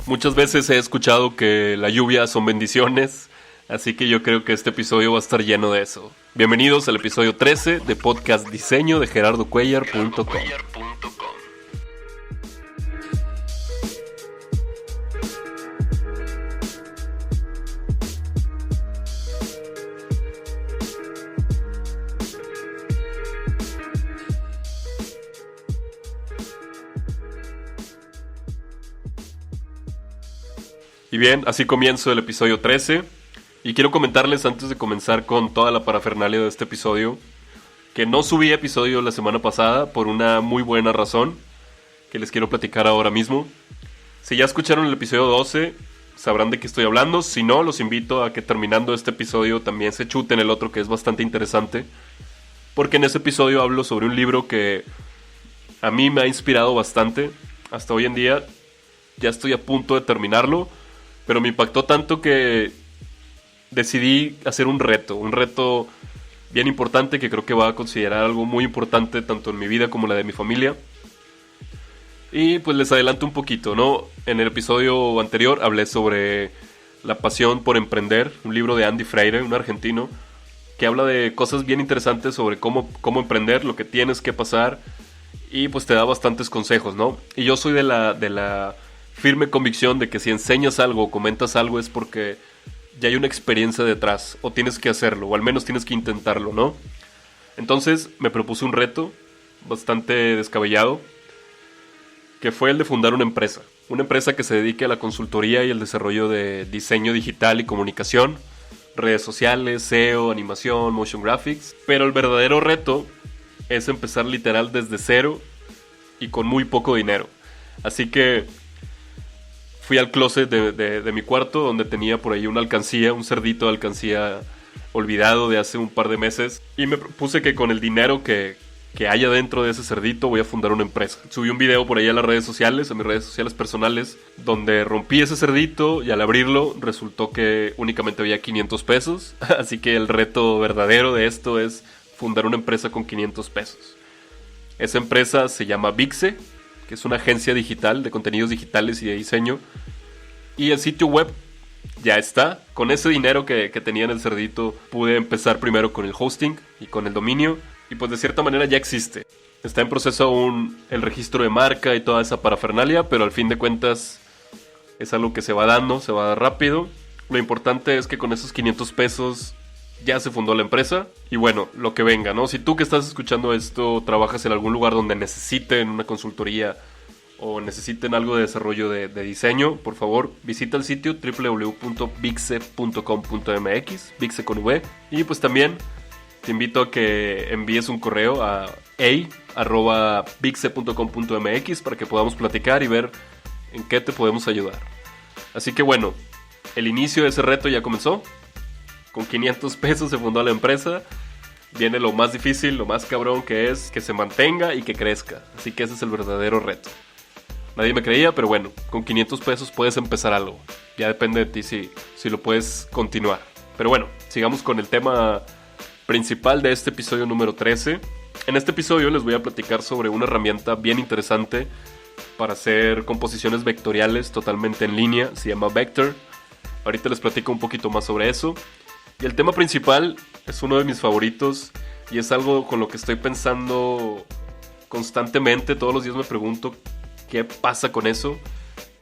Muchas veces he escuchado que la lluvia son bendiciones, así que yo creo que este episodio va a estar lleno de eso. Bienvenidos al episodio 13 de Podcast Diseño de GerardoCuellar.com. Y bien, así comienzo el episodio 13. Y quiero comentarles antes de comenzar con toda la parafernalia de este episodio, que no subí episodio la semana pasada por una muy buena razón, que les quiero platicar ahora mismo. Si ya escucharon el episodio 12, sabrán de qué estoy hablando. Si no, los invito a que terminando este episodio también se chuten el otro, que es bastante interesante. Porque en ese episodio hablo sobre un libro que a mí me ha inspirado bastante. Hasta hoy en día ya estoy a punto de terminarlo, pero me impactó tanto que decidí hacer un reto bien importante que creo que va a considerar algo muy importante tanto en mi vida como en la de mi familia. Y pues les adelanto un poquito, ¿no? En el episodio anterior hablé sobre La pasión por emprender, un libro de Andy Freire, un argentino, que habla de cosas bien interesantes sobre cómo emprender, lo que tienes que pasar, y pues te da bastantes consejos, ¿no? Y yo soy de la firme convicción de que si enseñas algo o comentas algo es porque ya hay una experiencia detrás, o tienes que hacerlo, o al menos tienes que intentarlo, ¿no? Entonces me propuse un reto bastante descabellado, que fue el de fundar una empresa que se dedique a la consultoría y el desarrollo de diseño digital y comunicación, redes sociales, SEO, animación, motion graphics. Pero el verdadero reto es empezar literal desde cero y con muy poco dinero. Así que fui al closet de mi cuarto, donde tenía por ahí una alcancía, un cerdito de alcancía olvidado de hace un par de meses, y me propuse que con el dinero que haya dentro de ese cerdito voy a fundar una empresa. Subí un video por ahí a las redes sociales, a mis redes sociales personales, donde rompí ese cerdito y al abrirlo resultó que únicamente había 500 pesos. Así que el reto verdadero de esto es fundar una empresa con 500 pesos. Esa empresa se llama Vixe, que es una agencia digital de contenidos digitales y de diseño. Y el sitio web ya está. Con ese dinero que tenía en el cerdito pude empezar primero con el hosting y con el dominio. Y pues de cierta manera ya existe. Está en proceso aún el registro de marca y toda esa parafernalia, pero al fin de cuentas es algo que se va dando, se va a dar rápido. Lo importante es que con esos 500 pesos ya se fundó la empresa. Y bueno, lo que venga, ¿no? Si tú que estás escuchando esto trabajas en algún lugar donde necesiten una consultoría o necesiten algo de desarrollo de diseño, por favor visita el sitio www.vixe.com.mx, Vixe con V. Y pues también te invito a que envíes un correo a vixe.com.mx para que podamos platicar y ver en qué te podemos ayudar. Así que bueno, el inicio de ese reto ya comenzó. Con 500 pesos se fundó la empresa. Viene lo más difícil, lo más cabrón, que es que se mantenga y que crezca. Así que ese es el verdadero reto. Nadie me creía, pero bueno, con 500 pesos puedes empezar algo. Ya depende de ti si lo puedes continuar. Pero bueno, sigamos con el tema principal de este episodio número 13. En este episodio les voy a platicar sobre una herramienta bien interesante para hacer composiciones vectoriales totalmente en línea. Se llama Vector. Ahorita les platico un poquito más sobre eso. Y el tema principal es uno de mis favoritos y es algo con lo que estoy pensando constantemente. Todos los días me pregunto qué pasa con eso.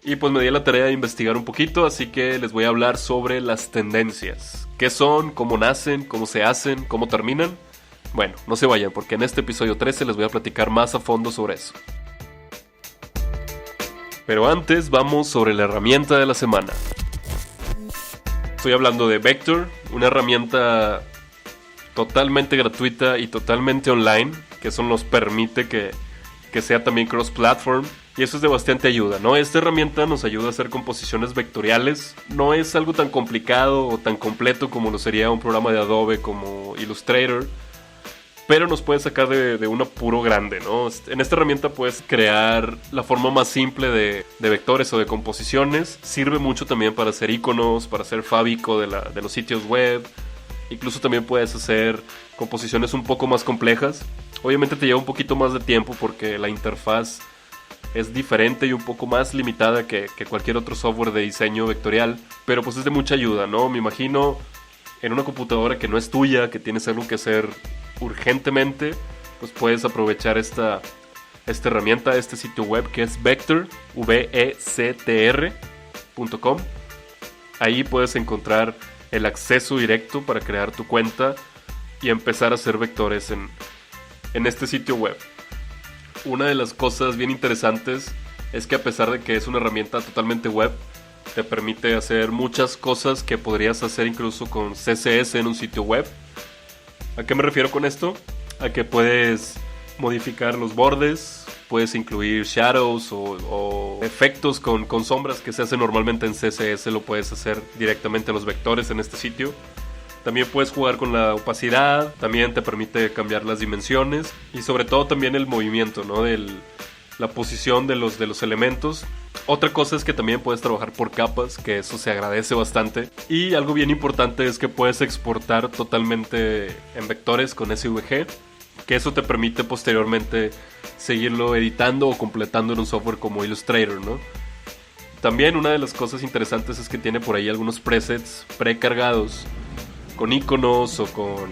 Y pues me di la tarea de investigar un poquito, así que les voy a hablar sobre las tendencias. ¿Qué son? ¿Cómo nacen? ¿Cómo se hacen? ¿Cómo terminan? Bueno, no se vayan porque en este episodio 13 les voy a platicar más a fondo sobre eso. Pero antes vamos sobre la herramienta de la semana. Estoy hablando de Vector, una herramienta totalmente gratuita y totalmente online, que eso nos permite que sea también cross-platform. Y eso es de bastante ayuda, ¿no? Esta herramienta nos ayuda a hacer composiciones vectoriales. No es algo tan complicado o tan completo como lo sería un programa de Adobe como Illustrator, pero nos puede sacar de un apuro grande, ¿no? En esta herramienta puedes crear la forma más simple de vectores o de composiciones. Sirve mucho también para hacer iconos, para hacer favicon de los sitios web. Incluso también puedes hacer composiciones un poco más complejas. Obviamente te lleva un poquito más de tiempo porque la interfaz es diferente y un poco más limitada que cualquier otro software de diseño vectorial, pero pues es de mucha ayuda, ¿no? Me imagino en una computadora que no es tuya, que tienes algo que hacer urgentemente, pues puedes aprovechar esta herramienta, este sitio web que es Vectr, vectr.com. Ahí puedes encontrar el acceso directo para crear tu cuenta y empezar a hacer vectores en este sitio web. Una de las cosas bien interesantes es que a pesar de que es una herramienta totalmente web, te permite hacer muchas cosas que podrías hacer incluso con CSS en un sitio web. ¿A qué me refiero con esto? A que puedes modificar los bordes, puedes incluir shadows o efectos con sombras que se hacen normalmente en CSS, lo puedes hacer directamente en los vectores en este sitio. También puedes jugar con la opacidad, también te permite cambiar las dimensiones y sobre todo también el movimiento, ¿no? La posición de los elementos. Otra cosa es que también puedes trabajar por capas, que eso se agradece bastante. Y algo bien importante es que puedes exportar totalmente en vectores con SVG, que eso te permite posteriormente seguirlo editando o completando en un software como Illustrator, ¿no? También una de las cosas interesantes es que tiene por ahí algunos presets precargados con iconos o con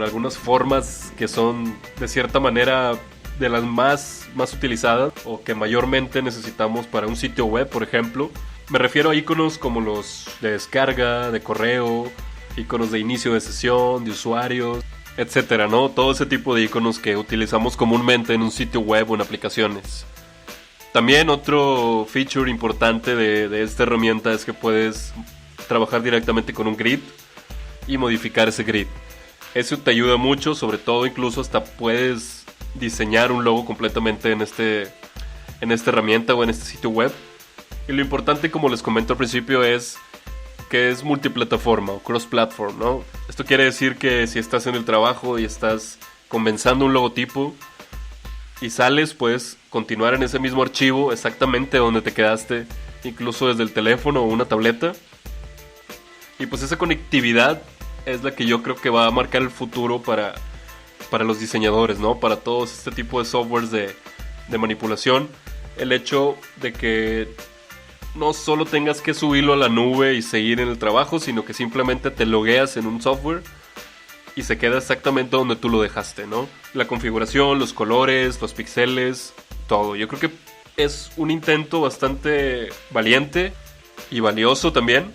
algunas formas que son de cierta manera de las más utilizadas o que mayormente necesitamos para un sitio web, por ejemplo. Me refiero a iconos como los de descarga, de correo, iconos de inicio de sesión, de usuarios, etcétera, ¿no? Todo ese tipo de iconos que utilizamos comúnmente en un sitio web o en aplicaciones. También otro feature importante de esta herramienta es que puedes trabajar directamente con un grid y modificar ese grid. Eso te ayuda mucho, sobre todo incluso hasta puedes diseñar un logo completamente en esta herramienta o en este sitio web. Y lo importante, como les comento al principio, es que es multiplataforma o cross-platform, ¿no? Esto quiere decir que si estás en el trabajo y estás comenzando un logotipo y sales, puedes continuar en ese mismo archivo exactamente donde te quedaste, incluso desde el teléfono o una tableta. Y pues esa conectividad es la que yo creo que va a marcar el futuro para los diseñadores, ¿no? Para todos este tipo de softwares de manipulación. El hecho de que no solo tengas que subirlo a la nube y seguir en el trabajo, sino que simplemente te logueas en un software y se queda exactamente donde tú lo dejaste, ¿no? La configuración, los colores, los píxeles, todo. Yo creo que es un intento bastante valiente y valioso también,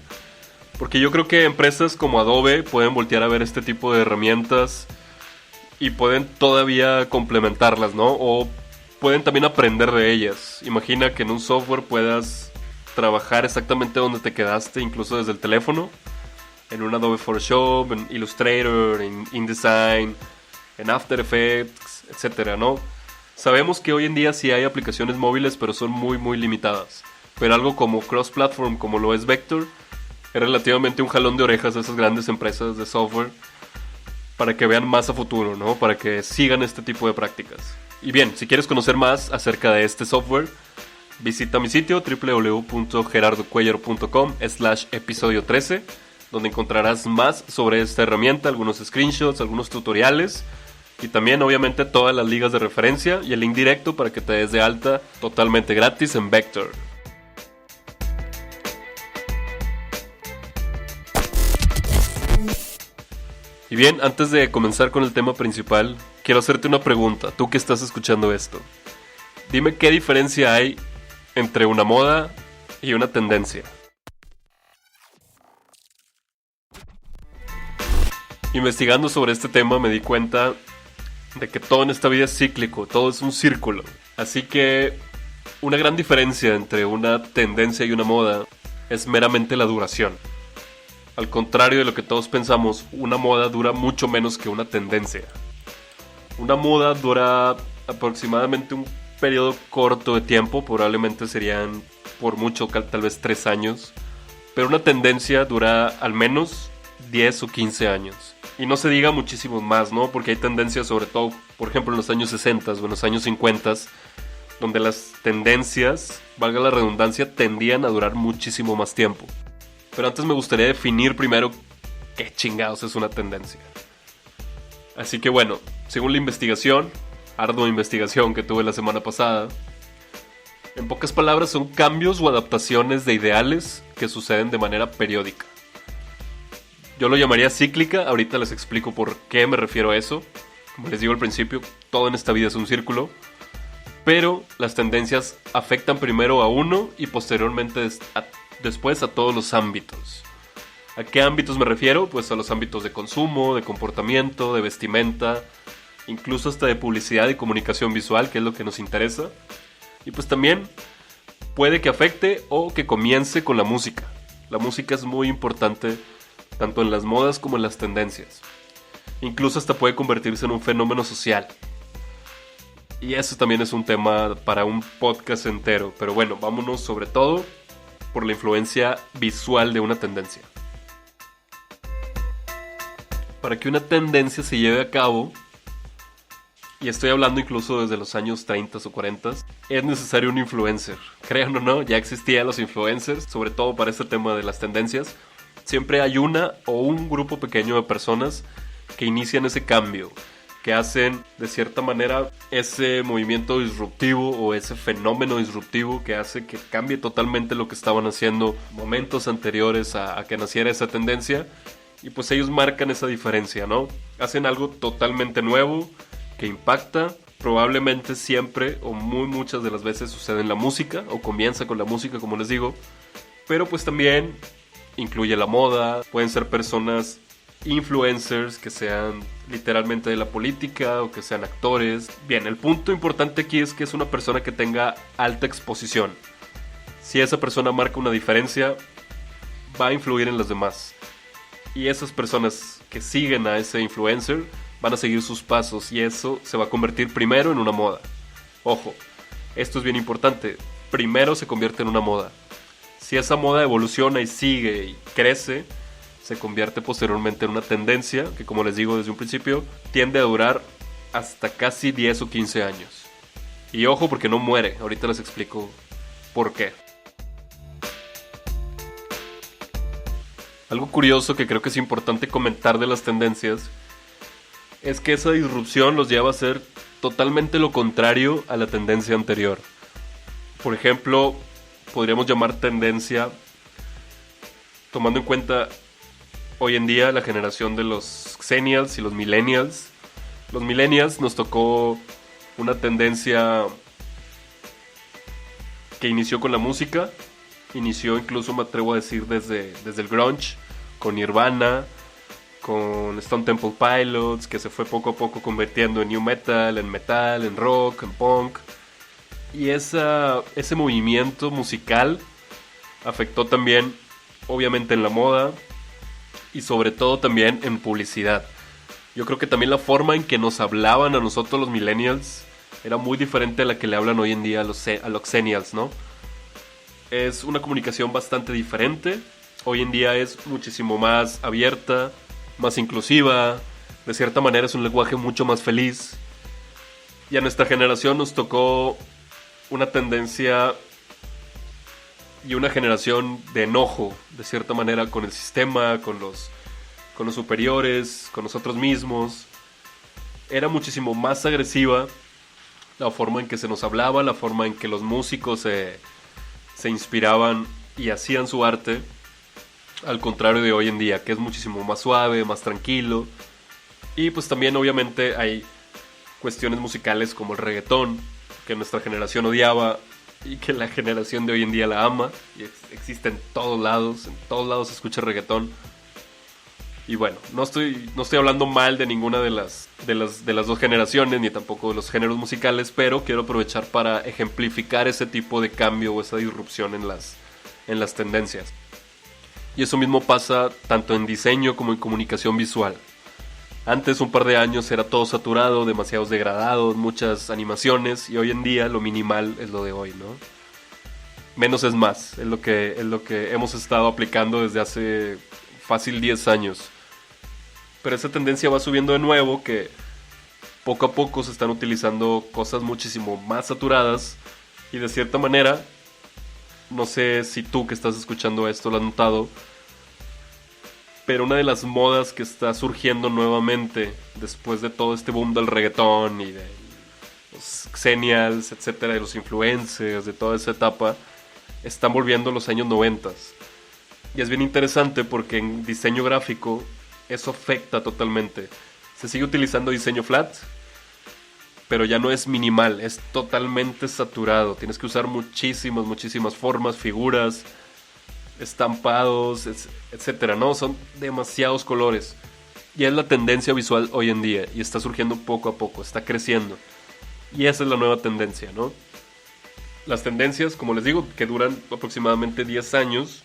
porque yo creo que empresas como Adobe pueden voltear a ver este tipo de herramientas y pueden todavía complementarlas, ¿no? O pueden también aprender de ellas. Imagina que en un software puedas trabajar exactamente donde te quedaste, incluso desde el teléfono, en un Adobe Photoshop, en Illustrator, en InDesign, en After Effects, etcétera, ¿no? Sabemos que hoy en día sí hay aplicaciones móviles, pero son muy limitadas. Pero algo como cross-platform, como lo es Vectr, es relativamente un jalón de orejas a esas grandes empresas de software para que vean más a futuro, ¿no? Para que sigan este tipo de prácticas. Y bien, si quieres conocer más acerca de este software, visita mi sitio www.gerardocuellar.com/episodio 13, donde encontrarás más sobre esta herramienta, algunos screenshots, algunos tutoriales y también obviamente todas las ligas de referencia y el link directo para que te des de alta totalmente gratis en Vectr. Y bien, antes de comenzar con el tema principal, quiero hacerte una pregunta, tú que estás escuchando esto. Dime qué diferencia hay entre una moda y una tendencia. Investigando sobre este tema me di cuenta de que todo en esta vida es cíclico, todo es un círculo. Así que una gran diferencia entre una tendencia y una moda es meramente la duración. Al contrario de lo que todos pensamos, una moda dura mucho menos que una tendencia. Una moda dura aproximadamente un periodo corto de tiempo, probablemente serían por mucho tal vez 3 años, pero una tendencia dura al menos 10 o 15 años. Y no se diga muchísimos más, ¿no? Porque hay tendencias, sobre todo, por ejemplo, en los años 60 o en los años 50, donde las tendencias, valga la redundancia, tendían a durar muchísimo más tiempo. Pero antes me gustaría definir primero qué chingados es una tendencia. Así que bueno, según la investigación, ardua investigación que tuve la semana pasada, En pocas palabras, son cambios o adaptaciones de ideales que suceden de manera periódica. Yo lo llamaría cíclica, ahorita les explico por qué me refiero a eso. Como les digo al principio, todo en esta vida es un círculo, pero las tendencias afectan primero a uno y posteriormente después a todos los ámbitos. ¿A qué ámbitos me refiero? Pues a los ámbitos de consumo, de comportamiento, de vestimenta, incluso hasta de publicidad y comunicación visual, que es lo que nos interesa. Y pues también puede que afecte o que comience con la música. La música es muy importante tanto en las modas como en las tendencias. Incluso hasta puede convertirse en un fenómeno social. Y eso también es un tema para un podcast entero. Pero bueno, vámonos sobre todo por la influencia visual de una tendencia. Para que una tendencia se lleve a cabo, y estoy hablando incluso desde los años 30 o 40, es necesario un influencer. Crean o no, ya existían los influencers, sobre todo para este tema de las tendencias. Siempre hay una o un grupo pequeño de personas que inician ese cambio, que hacen de cierta manera ese movimiento disruptivo o ese fenómeno disruptivo que hace que cambie totalmente lo que estaban haciendo momentos anteriores a que naciera esa tendencia. Y pues ellos marcan esa diferencia, ¿no? Hacen algo totalmente nuevo que impacta. Probablemente siempre o muchas de las veces sucede en la música o comienza con la música, como les digo. Pero pues también incluye la moda. Pueden ser personas influencers que sean literalmente de la política o que sean actores. Bien, el punto importante aquí es que es una persona que tenga alta exposición. Si esa persona marca una diferencia, va a influir en las demás. Y esas personas que siguen a ese influencer van a seguir sus pasos y eso se va a convertir primero en una moda. Ojo, esto es bien importante. Primero se convierte en una moda. Si esa moda evoluciona y sigue y crece, se convierte posteriormente en una tendencia que, como les digo desde un principio, tiende a durar hasta casi 10 o 15 años. Y ojo, porque no muere. Ahorita les explico por qué. Algo curioso que creo que es importante comentar de las tendencias es que esa disrupción los lleva a hacer totalmente lo contrario a la tendencia anterior. Por ejemplo, podríamos llamar tendencia, tomando en cuenta hoy en día la generación de los Xennials y los Millennials. Los Millennials nos tocó una tendencia que inició con la música. Inició incluso, me atrevo a decir, desde el grunge, con Nirvana, con Stone Temple Pilots, que se fue poco a poco convirtiendo en new metal, en rock, en punk. Y ese movimiento musical afectó también, obviamente, en la moda y sobre todo también en publicidad. Yo creo que también la forma en que nos hablaban a nosotros los millennials era muy diferente a la que le hablan hoy en día a los Xennials, ¿no? Es una comunicación bastante diferente. Hoy en día es muchísimo más abierta, más inclusiva. De cierta manera es un lenguaje mucho más feliz. Y a nuestra generación nos tocó una tendencia y una generación de enojo, de cierta manera, con el sistema, con los superiores, con nosotros mismos. Era muchísimo más agresiva la forma en que se nos hablaba, la forma en que los músicos se inspiraban y hacían su arte, al contrario de hoy en día, que es muchísimo más suave, más tranquilo. Y pues también obviamente hay cuestiones musicales como el reggaetón, que nuestra generación odiaba y que la generación de hoy en día la ama, y existe en todos lados se escucha reggaetón. Y bueno, no estoy hablando mal de ninguna de las dos generaciones, ni tampoco de los géneros musicales, pero quiero aprovechar para ejemplificar ese tipo de cambio o esa disrupción en las tendencias. Y eso mismo pasa tanto en diseño como en comunicación visual. Antes, un par de años, era todo saturado, demasiados degradados, muchas animaciones, y hoy en día lo minimal es lo de hoy, ¿no? Menos es más, es lo que hemos estado aplicando desde hace fácil 10 años. Pero esa tendencia va subiendo de nuevo, que poco a poco se están utilizando cosas muchísimo más saturadas, y de cierta manera, no sé si tú que estás escuchando esto lo has notado, pero una de las modas que está surgiendo nuevamente después de todo este boom del reggaetón y los Xennials, etcétera, de los influencers, de toda esa etapa, están volviendo a los años 90. Y es bien interesante porque en diseño gráfico eso afecta totalmente. Se sigue utilizando diseño flat, pero ya no es minimal, es totalmente saturado. Tienes que usar muchísimas formas, figuras, estampados, etcétera, ¿no? Son demasiados colores. Y es la tendencia visual hoy en día y está surgiendo poco a poco, está creciendo. Y esa es la nueva tendencia, ¿no? Las tendencias, como les digo, que duran aproximadamente 10 años,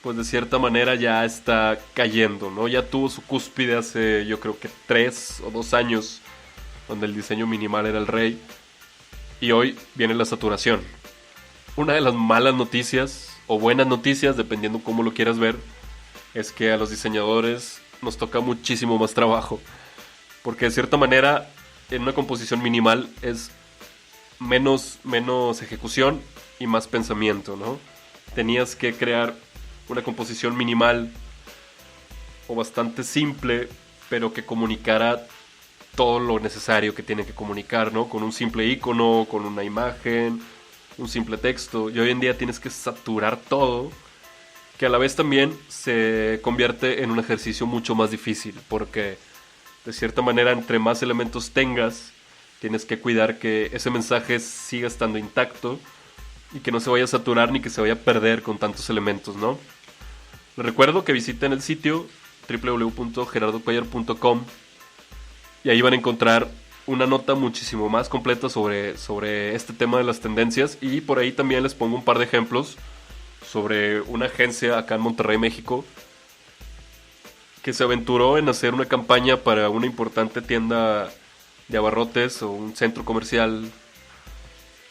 pues de cierta manera ya está cayendo, ¿no? Ya tuvo su cúspide hace, yo creo que 3 o 2 años, donde el diseño minimal era el rey. Y hoy viene la saturación. Una de las malas noticias, o buenas noticias, dependiendo cómo lo quieras ver, es que a los diseñadores nos toca muchísimo más trabajo. Porque de cierta manera, en una composición minimal es menos ejecución y más pensamiento, ¿no? Tenías que crear una composición minimal o bastante simple, pero que comunicara todo lo necesario que tiene que comunicar, ¿no? Con un simple icono, con una imagen, un simple texto. Y hoy en día tienes que saturar todo, que a la vez también se convierte en un ejercicio mucho más difícil, porque de cierta manera entre más elementos tengas, tienes que cuidar que ese mensaje siga estando intacto y que no se vaya a saturar ni que se vaya a perder con tantos elementos, ¿no? Les recuerdo que visiten el sitio www.gerardocuellar.com y ahí van a encontrar una nota muchísimo más completa sobre este tema de las tendencias, y por ahí también les pongo un par de ejemplos sobre una agencia acá en Monterrey, México, que se aventuró en hacer una campaña para una importante tienda de abarrotes o un centro comercial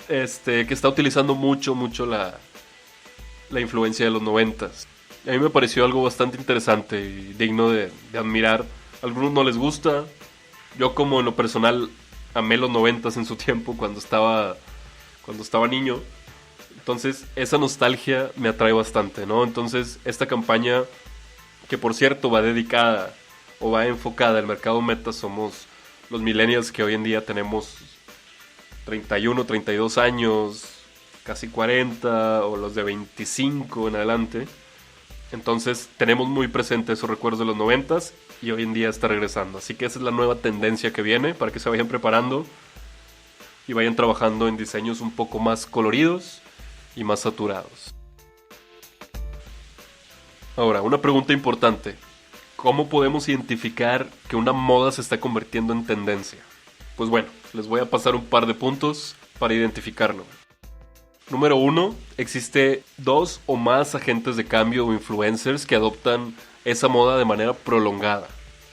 que está utilizando mucho la influencia de los 90s. A mí me pareció algo bastante interesante y digno de admirar. A algunos no les gusta. Yo, como en lo personal amé los 90s en su tiempo cuando estaba niño. Entonces esa nostalgia me atrae bastante, ¿no? Entonces esta campaña, que por cierto va dedicada o va enfocada al mercado meta, somos los millennials que hoy en día tenemos 31, 32 años, casi 40, o los de 25 en adelante. Entonces tenemos muy presente esos recuerdos de los 90s y hoy en día está regresando. Así que esa es la nueva tendencia que viene, para que se vayan preparando y vayan trabajando en diseños un poco más coloridos y más saturados. Ahora, una pregunta importante. ¿Cómo podemos identificar que una moda se está convirtiendo en tendencia? Pues bueno, les voy a pasar un par de puntos para identificarlo. Número 1, existe 2 o más agentes de cambio o influencers que adoptan esa moda de manera prolongada.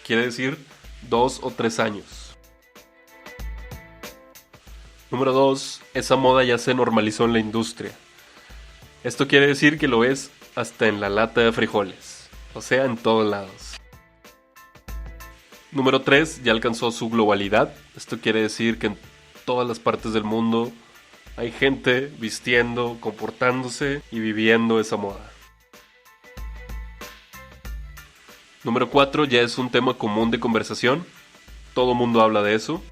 Quiere decir 2 o 3 años. Número 2, esa moda ya se normalizó en la industria. Esto quiere decir que lo ves hasta en la lata de frijoles, o sea, en todos lados. Número 3, ya alcanzó su globalidad. Esto quiere decir que en todas las partes del mundo hay gente vistiendo, comportándose y viviendo esa moda. Número 4, ya es un tema común de conversación. Todo el mundo habla de eso.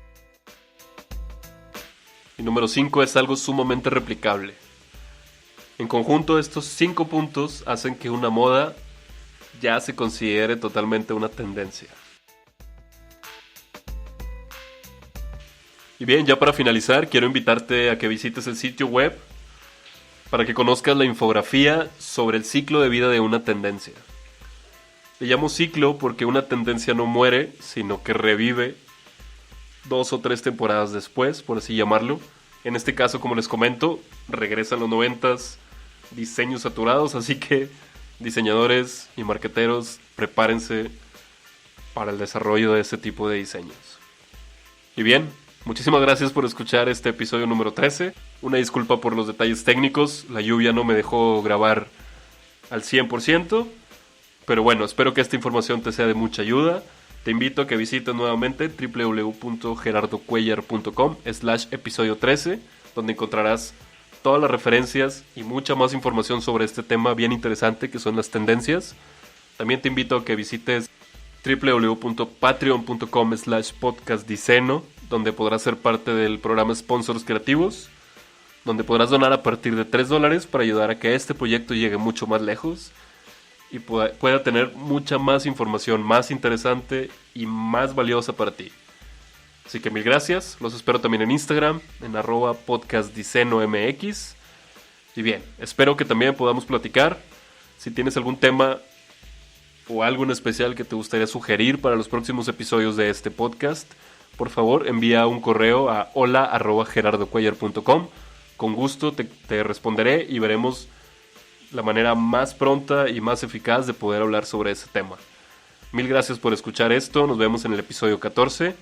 Y número 5, es algo sumamente replicable. En conjunto, estos 5 puntos hacen que una moda ya se considere totalmente una tendencia. Y bien, ya para finalizar, quiero invitarte a que visites el sitio web para que conozcas la infografía sobre el ciclo de vida de una tendencia. Le llamo ciclo porque una tendencia no muere, sino que revive 2 o 3 temporadas después, por así llamarlo. En este caso, como les comento, regresan los 90s, diseños saturados, así que diseñadores y marqueteros, prepárense para el desarrollo de este tipo de diseños. Y bien, muchísimas gracias por escuchar este episodio número 13. Una disculpa por los detalles técnicos, la lluvia no me dejó grabar al 100%, pero bueno, espero que esta información te sea de mucha ayuda. Te invito a que visites nuevamente www.gerardocuellar.com/episodio 13, donde encontrarás todas las referencias y mucha más información sobre este tema bien interesante que son las tendencias. También te invito a que visites www.patreon.com/podcastdiceno, donde podrás ser parte del programa Sponsors Creativos, donde podrás donar a partir de $3 para ayudar a que este proyecto llegue mucho más lejos y pueda tener mucha más información más interesante y más valiosa para ti. Así que mil gracias, los espero también en Instagram, en @podcastdiseñomx. Y bien, espero que también podamos platicar. Si tienes algún tema o algo en especial que te gustaría sugerir para los próximos episodios de este podcast, por favor envía un correo a hola@gerardocuellar.com. Con gusto te responderé y veremos la manera más pronta y más eficaz de poder hablar sobre ese tema. Mil gracias por escuchar esto, nos vemos en el episodio 14.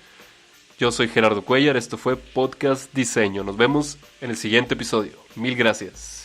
Yo soy Gerardo Cuellar, esto fue Podcast Diseño. Nos vemos en el siguiente episodio. Mil gracias.